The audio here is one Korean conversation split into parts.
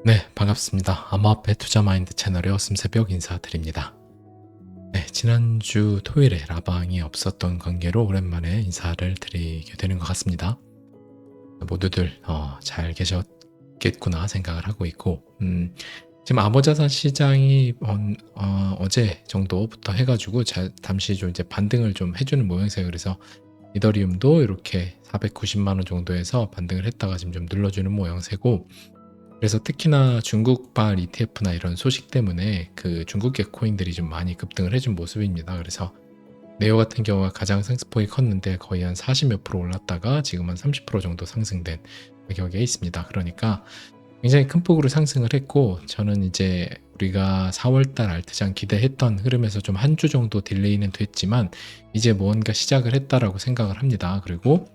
네, 반갑습니다. 암호화폐 투자마인드 채널의 어슴새벽 인사드립니다. 네, 지난주 토요일에 라방이 없었던 관계로 오랜만에 인사를 드리게 되는 것 같습니다. 모두들 잘 계셨겠구나 생각을 하고 있고, 지금 암호자산 시장이 어제 정도부터 해가지고 잠시 좀 이제 반등을 좀 해주는 모양새예요. 그래서 이더리움도 이렇게 490만 원 정도에서 반등을 했다가 지금 좀 눌러주는 모양새고, 그래서 특히나 중국발 ETF나 이런 소식 때문에 그 중국계 코인들이 좀 많이 급등을 해준 모습입니다. 그래서 네오 같은 경우가 가장 상승폭이 컸는데 거의 한 40몇 프로 올랐다가 지금 한 30% 정도 상승된 가격에 있습니다. 그러니까 굉장히 큰 폭으로 상승을 했고, 저는 이제 우리가 4월달 알트장 기대했던 흐름에서 좀 한 주 정도 딜레이는 됐지만 이제 뭔가 시작을 했다라고 생각을 합니다. 그리고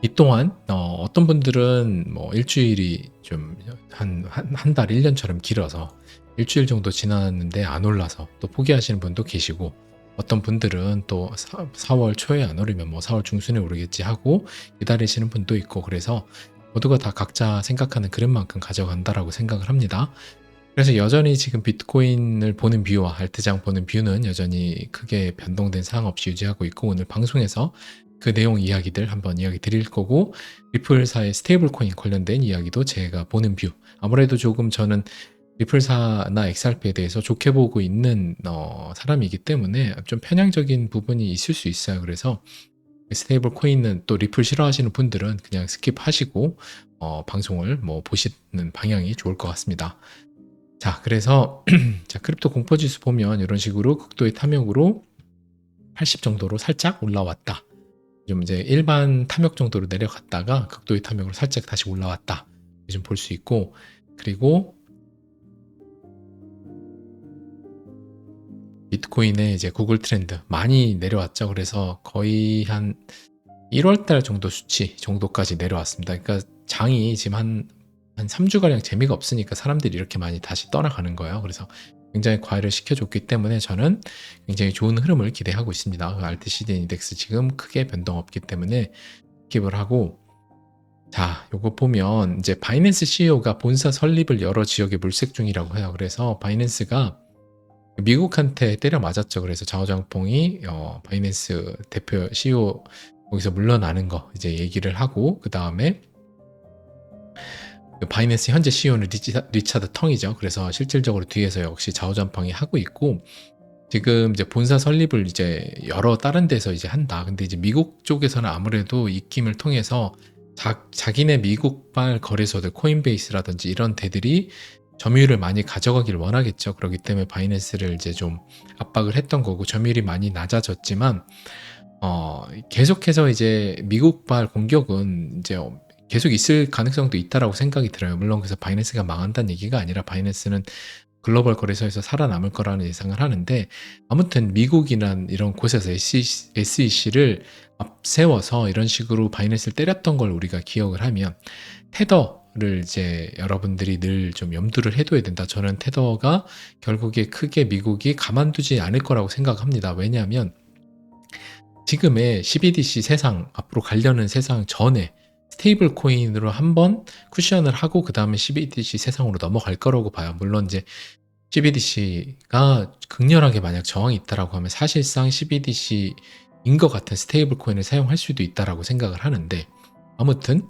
이 동안 어떤 분들은 뭐 일주일이 좀 한 달, 1년처럼 길어서 일주일 정도 지났는데 안 올라서 또 포기하시는 분도 계시고, 어떤 분들은 또 4월 초에 안 오르면 뭐 4월 중순에 오르겠지 하고 기다리시는 분도 있고, 그래서 모두가 다 각자 생각하는 그릇만큼 가져간다라고 생각을 합니다. 그래서 여전히 지금 비트코인을 보는 뷰와 알트장 보는 뷰는 여전히 크게 변동된 사항 없이 유지하고 있고, 오늘 방송에서 그 내용 이야기들 한번 이야기 드릴 거고, 리플사의 스테이블 코인 관련된 이야기도 제가 보는 뷰, 아무래도 조금 저는 리플사나 XRP에 대해서 좋게 보고 있는 사람이기 때문에 좀 편향적인 부분이 있을 수 있어요. 그래서 스테이블 코인은 또 리플 싫어하시는 분들은 그냥 스킵하시고 방송을 뭐 보시는 방향이 좋을 것 같습니다. 자, 그래서 자, 크립토 공포지수 보면 이런 식으로 극도의 탐욕으로 80 정도로 살짝 올라왔다. 좀 이제 일반 탐욕 정도로 내려갔다가 극도의 탐욕으로 살짝 다시 올라왔다. 좀 볼 수 있고, 그리고 비트코인의 이제 구글 트렌드 많이 내려왔죠. 그래서 거의 한 1월 달 정도 수치 정도까지 내려왔습니다. 그러니까 장이 지금 한 3주가량 재미가 없으니까 사람들이 이렇게 많이 다시 떠나가는 거예요. 그래서 굉장히 과열을 시켜줬기 때문에 저는 굉장히 좋은 흐름을 기대하고 있습니다. RTCD 인덱스 지금 크게 변동 없기 때문에 스킵을 하고, 자, 요거 보면 이제 바이낸스 CEO가 본사 설립을 여러 지역에 물색 중이라고 해요. 그래서 바이낸스가 미국한테 때려 맞았죠. 그래서 자오장뽕이 바이낸스 대표 CEO 거기서 물러나는 거 이제 얘기를 하고, 그 다음에 바이낸스 현재 CEO는 리차드 텅이죠. 그래서 실질적으로 뒤에서 역시 자오장팡이 하고 있고, 지금 이제 본사 설립을 이제 여러 다른 데서 이제 한다. 근데 이제 미국 쪽에서는 아무래도 입김을 통해서 자기네 미국발 거래소들 코인베이스라든지 이런 데들이 점유율을 많이 가져가길 원하겠죠. 그렇기 때문에 바이낸스를 이제 좀 압박을 했던 거고, 점유율이 많이 낮아졌지만 계속해서 이제 미국발 공격은 이제 계속 있을 가능성도 있다라고 생각이 들어요. 물론 그래서 바이낸스가 망한다는 얘기가 아니라 바이낸스는 글로벌 거래소에서 살아남을 거라는 예상을 하는데, 아무튼 미국이란 이런 곳에서 SEC를 앞세워서 이런 식으로 바이낸스를 때렸던 걸 우리가 기억을 하면, 테더를 이제 여러분들이 늘 좀 염두를 해둬야 된다. 저는 테더가 결국에 크게 미국이 가만두지 않을 거라고 생각합니다. 왜냐하면 지금의 CBDC 세상, 앞으로 가려는 세상 전에 스테이블 코인으로 한번 쿠션을 하고 그 다음에 CBDC 세상으로 넘어갈 거라고 봐요. 물론 이제 CBDC가 극렬하게 만약 저항이 있다라고 하면 사실상 CBDC인 것 같은 스테이블 코인을 사용할 수도 있다라고 생각을 하는데, 아무튼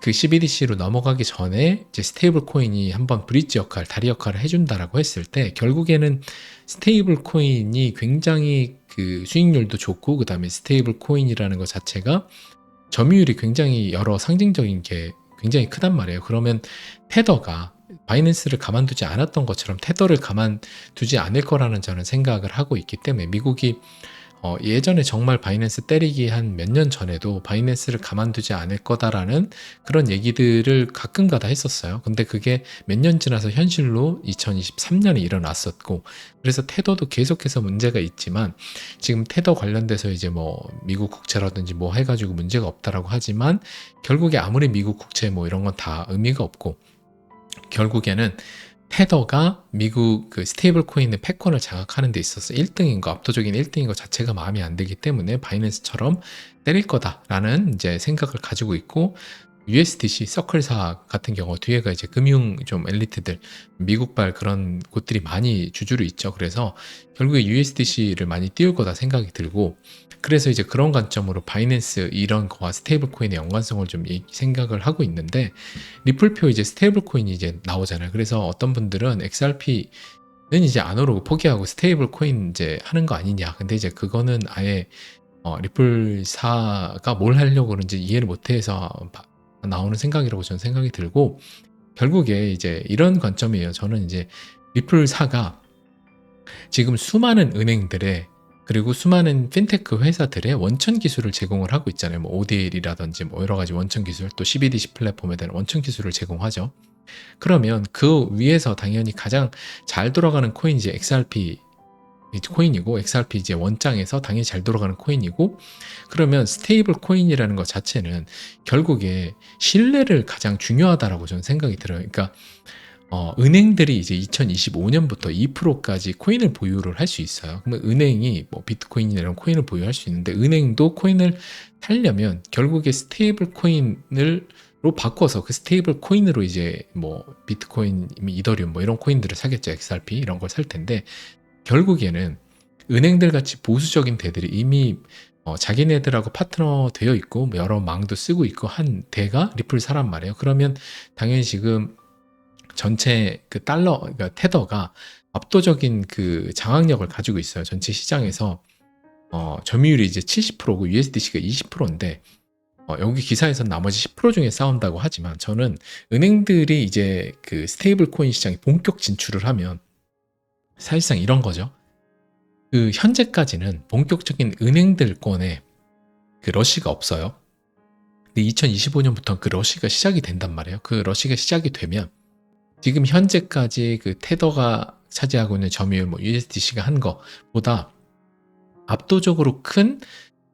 그 CBDC로 넘어가기 전에 이제 스테이블 코인이 한번 브릿지 역할, 다리 역할을 해준다라고 했을 때, 결국에는 스테이블 코인이 굉장히 그 수익률도 좋고, 그 다음에 스테이블 코인이라는 것 자체가 점유율이 굉장히 여러 상징적인 게 굉장히 크단 말이에요. 그러면 테더가 바이낸스를 가만두지 않았던 것처럼 테더를 가만두지 않을 거라는 저는 생각을 하고 있기 때문에, 미국이 예전에 정말 바이낸스 때리기 한 몇 년 전에도 바이낸스를 가만두지 않을 거다라는 그런 얘기들을 가끔가다 했었어요. 근데 그게 몇 년 지나서 현실로 2023년에 일어났었고, 그래서 테더도 계속해서 문제가 있지만, 지금 테더 관련돼서 이제 뭐 미국 국채라든지 뭐 해가지고 문제가 없다라고 하지만, 결국에 아무리 미국 국채 뭐 이런 건 다 의미가 없고, 결국에는 테더가 미국 그 스테이블 코인의 패권을 장악하는 데 있어서 1등인 거, 압도적인 1등인 것 자체가 마음에 안 들기 때문에 바이낸스처럼 때릴 거다라는 이제 생각을 가지고 있고, USDC 서클사 같은 경우 뒤에가 이제 금융 좀 엘리트들, 미국발 그런 곳들이 많이 주주로 있죠. 그래서 결국에 USDC를 많이 띄울 거다 생각이 들고, 그래서 이제 그런 관점으로 바이낸스 이런 거와 스테이블 코인의 연관성을 좀 생각을 하고 있는데, 리플표 이제 스테이블 코인이 이제 나오잖아요. 그래서 어떤 분들은 XRP는 이제 안 오르고 포기하고 스테이블 코인 이제 하는 거 아니냐. 근데 이제 그거는 아예 리플사가 뭘 하려고 그런지 이해를 못해서 나오는 생각이라고 저는 생각이 들고, 결국에 이제 이런 관점이에요. 저는 이제 리플사가 지금 수많은 은행들의, 그리고 수많은 핀테크 회사들의 원천 기술을 제공을 하고 있잖아요. 뭐 ODL이라든지 뭐 여러 가지 원천 기술, 또 CBDC 플랫폼에 대한 원천 기술을 제공하죠. 그러면 그 위에서 당연히 가장 잘 돌아가는 코인이 이제 XRP 코인이고, XRP 이제 원장에서 당연히 잘 돌아가는 코인이고, 그러면 스테이블 코인이라는 것 자체는 결국에 신뢰를 가장 중요하다라고 저는 생각이 들어요. 그러니까 은행들이 이제 2025년부터 2%까지 코인을 보유를 할 수 있어요. 그러면 은행이 뭐 비트코인이나 이런 코인을 보유할 수 있는데, 은행도 코인을 살려면 결국에 스테이블 코인을 로 바꿔서 그 스테이블 코인으로 이제 뭐 비트코인, 이더리움 뭐 이런 코인들을 사겠죠. XRP 이런 걸 살 텐데, 결국에는 은행들 같이 보수적인 데들이 이미 자기네들하고 파트너 되어 있고 뭐 여러 망도 쓰고 있고 한 데가 리플 사란 말이에요. 그러면 당연히 지금 전체 그 달러, 그러니까 테더가 압도적인 그 장악력을 가지고 있어요. 전체 시장에서 점유율이 이제 70%고 USDC가 20%인데, 여기 기사에서는 나머지 10% 중에 싸운다고 하지만, 저는 은행들이 이제 그 스테이블 코인 시장에 본격 진출을 하면 사실상 이런 거죠. 그 현재까지는 본격적인 은행들권의 그 러시가 없어요. 근데 2025년부터 그 러시가 시작이 된단 말이에요. 그 러시가 시작이 되면 지금 현재까지 그 테더가 차지하고 있는 점유율, 뭐 USDC가 한 거보다 압도적으로 큰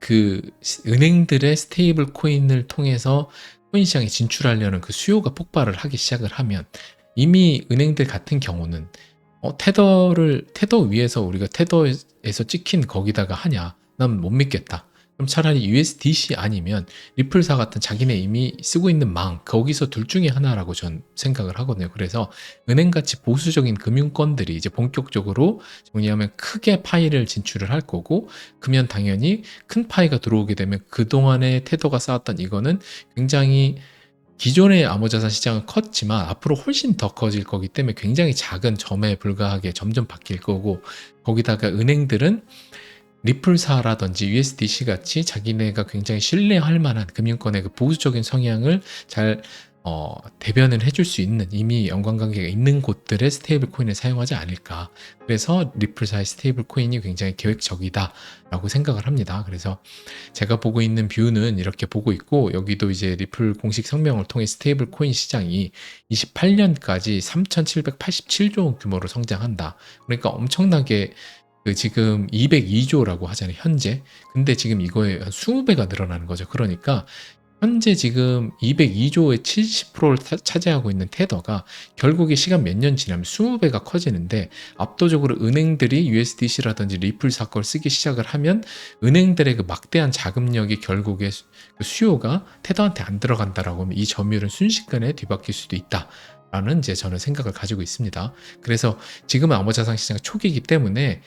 그 은행들의 스테이블 코인을 통해서 코인 시장에 진출하려는 그 수요가 폭발을 하기 시작을 하면, 이미 은행들 같은 경우는 테더 위에서 우리가 테더에서 찍힌 거기다가 하냐? 난 못 믿겠다. 그럼 차라리 USDC 아니면 리플사 같은 자기네 이미 쓰고 있는 망, 거기서 둘 중에 하나라고 전 생각을 하거든요. 그래서 은행같이 보수적인 금융권들이 이제 본격적으로 정리하면 크게 파이를 진출을 할 거고, 그러면 당연히 큰 파이가 들어오게 되면 그동안에 테더가 쌓았던 이거는 굉장히, 기존의 암호자산 시장은 컸지만 앞으로 훨씬 더 커질 거기 때문에 굉장히 작은 점에 불과하게 점점 바뀔 거고, 거기다가 은행들은 리플사라든지 USDC 같이 자기네가 굉장히 신뢰할 만한 금융권의 그 보수적인 성향을 잘 대변을 해줄 수 있는, 이미 연관관계가 있는 곳들의 스테이블 코인을 사용하지 않을까. 그래서 리플사의 스테이블 코인이 굉장히 계획적이다 라고 생각을 합니다. 그래서 제가 보고 있는 뷰는 이렇게 보고 있고, 여기도 이제 리플 공식 성명을 통해 스테이블 코인 시장이 28년까지 3,787조 규모로 성장한다. 그러니까 엄청나게, 그 지금 202조라고 하잖아요, 현재. 근데 지금 이거에 한 20배가 늘어나는 거죠. 그러니까 현재 지금 202조의 70%를 차지하고 있는 테더가 결국에 시간 몇 년 지나면 20배가 커지는데, 압도적으로 은행들이 USDC라든지 리플 사건을 쓰기 시작을 하면 은행들의 그 막대한 자금력이 결국에 그 수요가 테더한테 안 들어간다라고 하면 이 점유율은 순식간에 뒤바뀔 수도 있다 라는 이제 저는 생각을 가지고 있습니다. 그래서 지금은 암호자산 시장 초기이기 때문에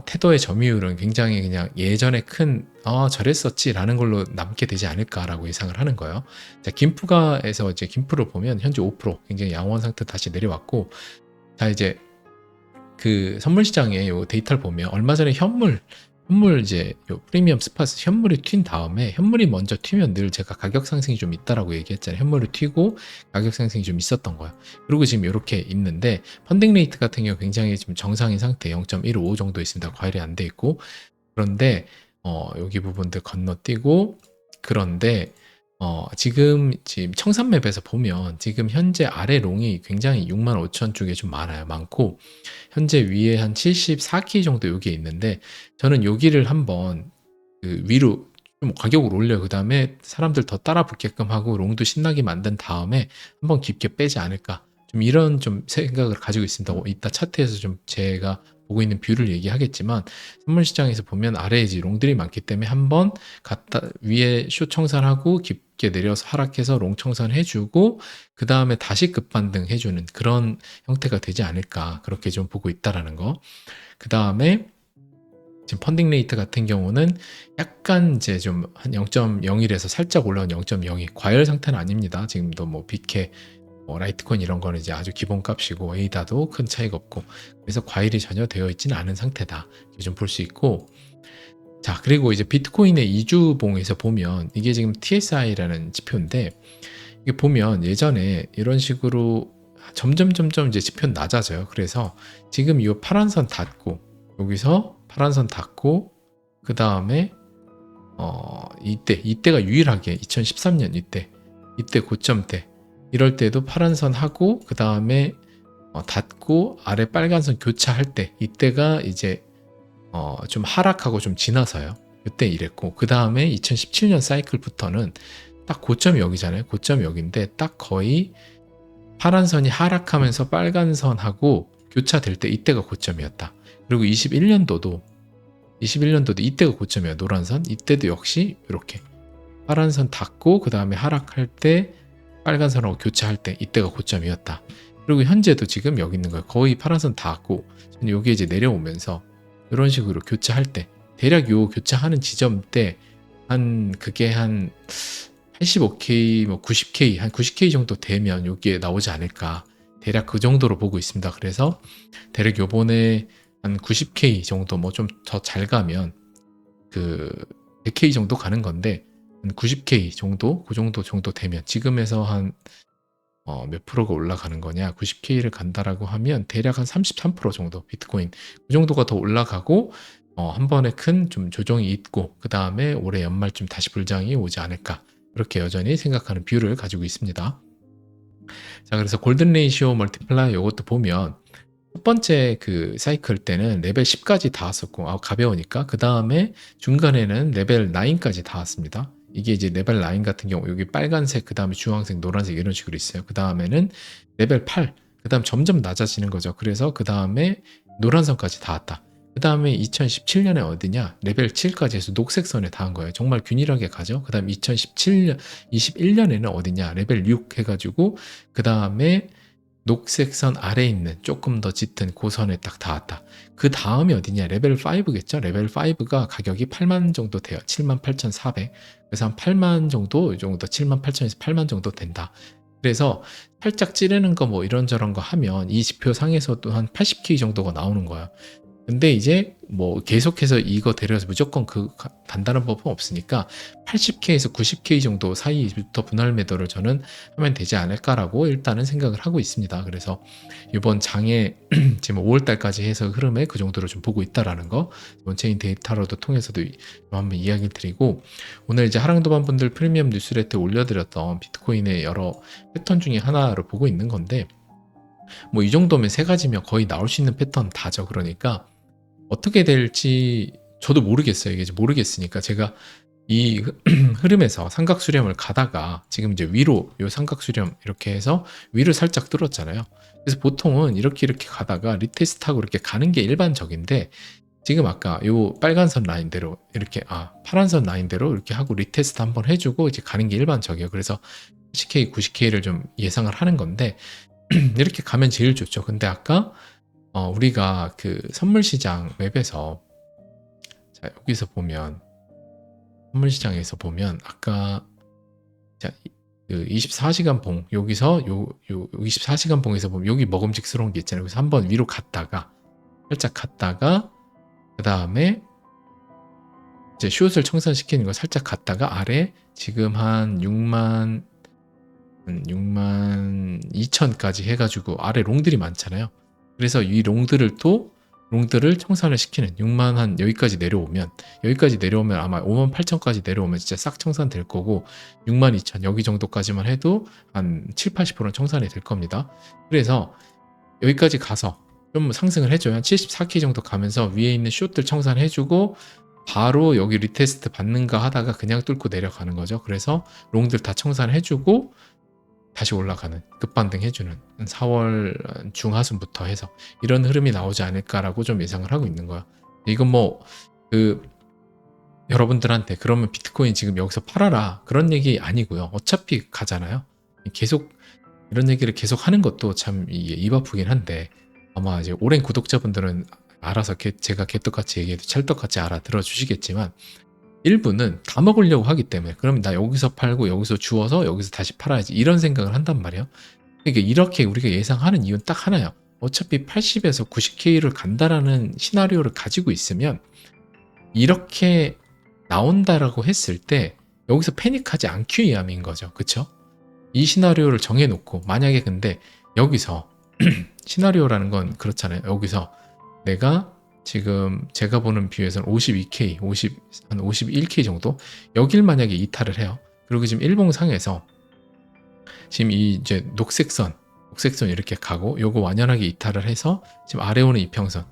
테더의 점유율은 굉장히 그냥 예전에 큰 저랬었지 라는 걸로 남게 되지 않을까라고 예상을 하는 거예요. 자, 김프가에서 이제 김프를 보면 현재 5% 굉장히 양호한 상태 다시 내려왔고, 자, 이제 그 선물 시장의 요 데이터를 보면 얼마 전에 현물 이제 요 프리미엄 스팟 현물이 튄 다음에, 현물이 먼저 튀면 늘 제가 가격 상승이 좀 있다라고 얘기했잖아요. 현물이 튀고 가격 상승이 좀 있었던 거예요. 그리고 지금 이렇게 있는데, 펀딩 레이트 같은 경우 굉장히 지금 정상인 상태 0.15 정도 있습니다. 과열이 안 돼 있고. 그런데 여기 부분들 건너뛰고, 그런데 지금 청산맵에서 보면 지금 현재 아래 롱이 굉장히 65,000 쪽에 좀 많고, 현재 위에 한 74키 정도 여기에 있는데, 저는 여기를 한번 그 위로 좀 가격을 올려요. 그 다음에 사람들 더 따라 붙게끔 하고 롱도 신나게 만든 다음에 한번 깊게 빼지 않을까 좀 이런 좀 생각을 가지고 있습니다. 이따 차트에서 좀 제가 보고 있는 뷰를 얘기하겠지만 선물 시장에서 보면 아래에 이제 롱들이 많기 때문에 한번 갔다 위에 숏 청산하고 깊게 내려서 하락해서 롱 청산해 주고 그다음에 다시 급반등 해 주는 그런 형태가 되지 않을까 그렇게 좀 보고 있다라는 거. 그다음에 지금 펀딩 레이트 같은 경우는 약간 이제 좀 한 0.01에서 살짝 올라온 0.02 과열 상태는 아닙니다. 지금도 뭐 BK 라이트코인 이런 거는 이제 아주 기본 값이고 에이다도 큰 차이가 없고 그래서 과열이 전혀 되어 있지는 않은 상태다. 좀 볼 수 있고 자 그리고 이제 비트코인의 이주봉에서 보면 이게 지금 TSI라는 지표인데 이게 보면 예전에 이런 식으로 점점 이제 지표는 낮아져요. 그래서 지금 이 파란 선 닫고 여기서 파란 선 닫고 그 다음에 이때가 유일하게 2013년 이때 고점 때 이럴 때도 파란 선 하고 그 다음에 닫고 아래 빨간 선 교차할 때 이때가 이제 좀 하락하고 좀 지나서요. 그때 이랬고 그 다음에 2017년 사이클부터는 딱 고점이 여기잖아요. 고점이 여기인데 딱 거의 파란 선이 하락하면서 빨간 선하고 교차될 때 이때가 고점이었다. 그리고 21년도도 이때가 고점이에요. 노란 선 이때도 역시 이렇게 파란 선 닫고 그 다음에 하락할 때 빨간 선하고 교차할 때 이때가 고점이었다. 그리고 현재도 지금 여기 있는 거예요. 거의 파란 선 닫고 여기 이제 내려오면서 이런 식으로 교차할 때 대략 요 교차하는 지점 때 그게 한 85K, 뭐 90K, 한 90K 정도 되면 여기에 나오지 않을까. 대략 그 정도로 보고 있습니다. 그래서 대략 요번에 한 90K 정도 뭐 좀 더 잘 가면 그 100K 정도 가는 건데 90K 정도 그 정도 되면 지금에서 한 몇 프로가 올라가는 거냐 90K를 간다라고 하면 대략 한 33% 정도 비트코인 그 정도가 더 올라가고 한 번에 큰 좀 조정이 있고 그 다음에 올해 연말쯤 다시 불장이 오지 않을까 그렇게 여전히 생각하는 뷰를 가지고 있습니다. 자 그래서 골든 레이시오 멀티플라이 이것도 보면 첫 번째 그 사이클 때는 레벨 10까지 닿았었고 가벼우니까 그 다음에 중간에는 레벨 9까지 닿았습니다. 이게 이제 레벨 9 같은 경우 여기 빨간색 그 다음에 주황색 노란색 이런 식으로 있어요. 그 다음에는 레벨 8 그 다음 점점 낮아지는 거죠. 그래서 그 다음에 노란선까지 닿았다. 그 다음에 2017년에 어디냐 레벨 7까지 해서 녹색선에 닿은 거예요. 정말 균일하게 가죠. 그 다음 21년에는 어디냐 레벨 6 해가지고 그 다음에 녹색선 아래에 있는 조금 더 짙은 고선에 딱 닿았다. 그 다음이 어디냐 레벨 5겠죠. 레벨 5가 가격이 8만 정도 돼요. 78,400 그래서 한 8만 정도 이 정도 78,000에서 8만 정도 된다. 그래서 살짝 찌르는 거 뭐 이런저런 거 하면 이 지표 상에서도 한 80K 정도가 나오는 거야. 근데 이제 뭐 계속해서 이거 데려서 무조건 간다는 법은 없으니까 80K에서 90K 정도 사이부터 분할 매도를 저는 하면 되지 않을까라고 일단은 생각을 하고 있습니다. 그래서 이번 장에 지금 5월달까지 해서 흐름에 그 정도로 좀 보고 있다라는 거 원체인 데이터로도 통해서도 한번 이야기를 드리고 오늘 이제 하랑도반 분들 프리미엄 뉴스레터 올려드렸던 비트코인의 여러 패턴 중에 하나로 보고 있는 건데 뭐 이 정도면 세 가지면 거의 나올 수 있는 패턴 다죠. 그러니까 어떻게 될지 저도 모르겠어요. 이게 모르겠으니까 제가 이 흐름에서 삼각수렴을 가다가 지금 이제 위로 요 삼각수렴 이렇게 해서 위를 살짝 뚫었잖아요. 그래서 보통은 이렇게 가다가 리테스트하고 이렇게 가는 게 일반적인데 지금 아까 요 빨간선 라인대로 이렇게 파란선 라인대로 이렇게 하고 리테스트 한번 해주고 이제 가는 게 일반적이에요. 그래서 80K, 90K를 좀 예상을 하는 건데 이렇게 가면 제일 좋죠. 근데 아까 우리가 그 선물시장 웹에서 자 여기서 보면 선물시장에서 보면 아까 자, 그 24시간 봉 여기서 요 24시간 봉에서 보면 여기 먹음직스러운 게 있잖아요. 그래서 한번 위로 갔다가 살짝 갔다가 그 다음에 이제 숏을 청산시키는 거 살짝 갔다가 아래 지금 한 6만 2천까지 해가지고 아래 롱들이 많잖아요. 그래서 이 롱들을 청산을 시키는 6만 한 여기까지 내려오면 아마 5만 8천까지 내려오면 진짜 싹 청산될 거고 6만 2천 여기 정도까지만 해도 한 7, 80%는 청산이 될 겁니다. 그래서 여기까지 가서 좀 상승을 해줘요. 한 74K 정도 가면서 위에 있는 숏들 청산해주고 바로 여기 리테스트 받는가 하다가 그냥 뚫고 내려가는 거죠. 그래서 롱들 다 청산해주고 다시 올라가는 급반등 해주는 4월 중하순부터 해서 이런 흐름이 나오지 않을까라고 좀 예상을 하고 있는 거야. 이건 뭐 그 여러분들한테 그러면 비트코인 지금 여기서 팔아라 그런 얘기 아니고요. 어차피 가잖아요. 계속 이런 얘기를 계속 하는 것도 참 이게 입 아프긴 한데 아마 이제 오랜 구독자분들은 알아서 제가 개떡같이 얘기해도 찰떡같이 알아들어 주시겠지만 일부는 다 먹으려고 하기 때문에 그러면 나 여기서 팔고 여기서 주워서 여기서 다시 팔아야지 이런 생각을 한단 말이에요. 그러니까 이렇게 우리가 예상하는 이유는 딱 하나예요. 어차피 80에서 90K를 간다라는 시나리오를 가지고 있으면 이렇게 나온다라고 했을 때 여기서 패닉하지 않기 위함인 거죠. 그쵸? 이 시나리오를 정해놓고 만약에 근데 여기서 시나리오라는 건 그렇잖아요. 여기서 내가 지금 제가 보는 뷰에서는 52K, 한 51K 정도 여길 만약에 이탈을 해요. 그리고 지금 일봉상에서 지금 이 이제 녹색선 이렇게 가고 요거 완연하게 이탈을 해서 지금 아래 오는 이평선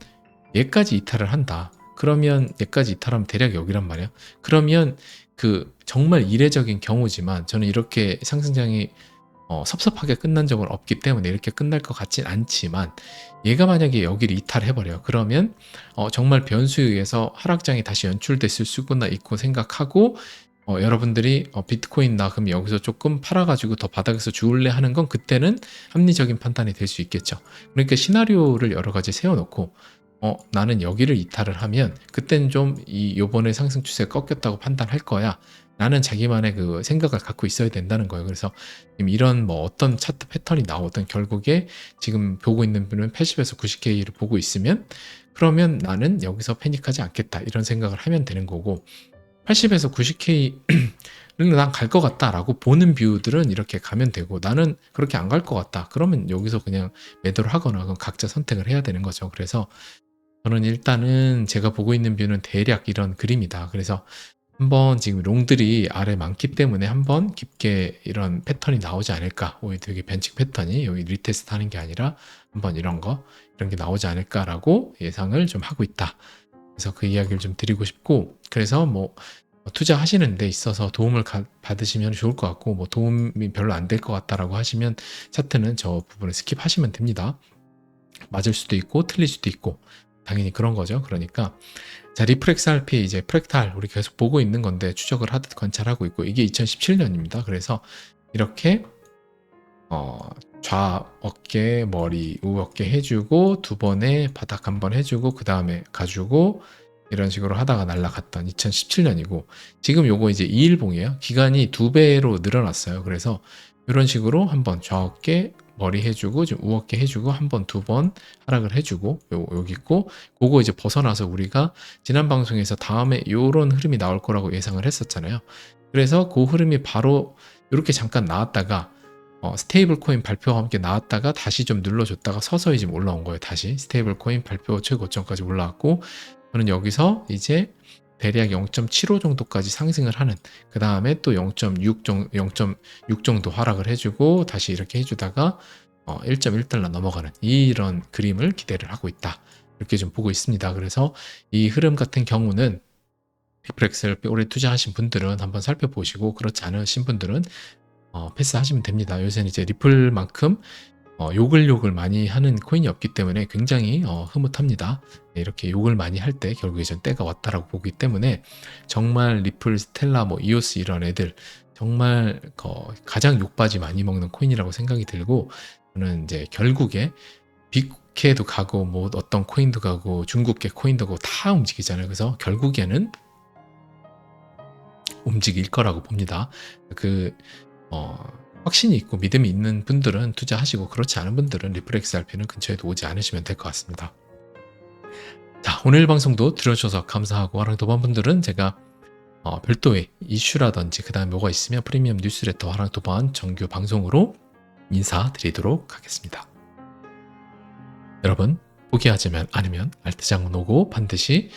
얘까지 이탈을 한다. 그러면 얘까지 이탈하면 대략 여기란 말이에요. 그러면 그 정말 이례적인 경우지만 저는 이렇게 상승장이 섭섭하게 끝난 적은 없기 때문에 이렇게 끝날 것 같진 않지만 얘가 만약에 여기를 이탈해버려요. 그러면 정말 변수에 의해서 하락장이 다시 연출됐을 수가 있고 생각하고 여러분들이 비트코인 나 그럼 여기서 조금 팔아가지고 더 바닥에서 주울래 하는 건 그때는 합리적인 판단이 될 수 있겠죠. 그러니까 시나리오를 여러 가지 세워놓고 나는 여기를 이탈을 하면 그때는 좀 요번에 상승 추세가 꺾였다고 판단할 거야. 라는 자기만의 그 생각을 갖고 있어야 된다는 거예요. 그래서 이런 뭐 어떤 차트 패턴이 나오든 결국에 지금 보고 있는 분은 80에서 90K를 보고 있으면 그러면 나는 여기서 패닉하지 않겠다 이런 생각을 하면 되는 거고 80에서 90K는 난 갈 것 같다라고 보는 뷰들은 이렇게 가면 되고 나는 그렇게 안 갈 것 같다. 그러면 여기서 그냥 매도를 하거나 그건 각자 선택을 해야 되는 거죠. 그래서 저는 일단은 제가 보고 있는 뷰는 대략 이런 그림이다. 그래서 한번 지금 롱들이 아래 많기 때문에 한번 깊게 이런 패턴이 나오지 않을까. 오히려 되게 벤치 패턴이 여기 리테스트 하는 게 아니라 한번 이런 게 나오지 않을까라고 예상을 좀 하고 있다. 그래서 그 이야기를 좀 드리고 싶고 그래서 뭐 투자하시는 데 있어서 도움을 받으시면 좋을 것 같고 뭐 도움이 별로 안 될 것 같다라고 하시면 차트는 저 부분을 스킵하시면 됩니다. 맞을 수도 있고 틀릴 수도 있고 당연히 그런 거죠. 그러니까 자 리플렉스 RP 이제 프랙탈 우리 계속 보고 있는 건데 추적을 하듯 관찰하고 있고 이게 2017년입니다. 그래서 이렇게 좌 어깨 머리 우 어깨 해주고 두 번에 바닥 한번 해주고 그 다음에 가지고 이런 식으로 하다가 날라갔던 2017년이고 지금 요거 이제 2일봉이에요. 기간이 2배로 늘어났어요. 그래서 이런 식으로 한번 좌 어깨 머리 해주고 지금 우어깨 해주고 한 번, 두 번 하락을 해주고 여기 있고 그거 이제 벗어나서 우리가 지난 방송에서 다음에 요런 흐름이 나올 거라고 예상을 했었잖아요. 그래서 그 흐름이 바로 이렇게 잠깐 나왔다가 스테이블 코인 발표와 함께 나왔다가 다시 좀 눌러줬다가 서서히 지금 올라온 거예요. 다시 스테이블 코인 발표 최고점까지 올라왔고 저는 여기서 이제 대략 0.75 정도까지 상승을 하는 그 다음에 또 0.6 정도 하락을 해주고 다시 이렇게 해주다가 1.1달러 넘어가는 이런 그림을 기대를 하고 있다. 이렇게 좀 보고 있습니다. 그래서 이 흐름 같은 경우는 리플렉스를 오래 투자하신 분들은 한번 살펴보시고 그렇지 않으신 분들은 패스하시면 됩니다. 요새는 이제 리플만큼 욕을 많이 하는 코인이 없기 때문에 굉장히 흐뭇합니다. 이렇게 욕을 많이 할 때 결국에 전 때가 왔다라고 보기 때문에 정말 리플, 스텔라, 뭐 이오스 이런 애들 정말 가장 욕바지 많이 먹는 코인이라고 생각이 들고 저는 이제 결국에 빅캐도 가고 뭐 어떤 코인도 가고 중국계 코인도 가고 다 움직이잖아요. 그래서 결국에는 움직일 거라고 봅니다. 확신이 있고 믿음이 있는 분들은 투자하시고 그렇지 않은 분들은 리플렉스 RP는 근처에도 오지 않으시면 될 것 같습니다. 자, 오늘 방송도 들어주셔서 감사하고 화랑도반분들은 제가 별도의 이슈라든지 그 다음에 뭐가 있으면 프리미엄 뉴스레터 화랑도반 정규 방송으로 인사드리도록 하겠습니다. 여러분 포기하지 않으면 알트장은 오고 반드시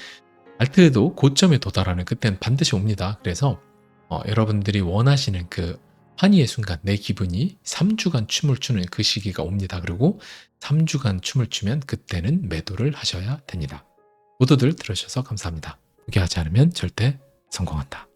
알트도 고점에 도달하는 그때는 반드시 옵니다. 그래서 여러분들이 원하시는 그 환희의 순간 내 기분이 3주간 춤을 추는 그 시기가 옵니다. 그리고 3주간 춤을 추면 그때는 매도를 하셔야 됩니다. 모두들 들으셔서 감사합니다. 포기하지 않으면 절대 성공한다.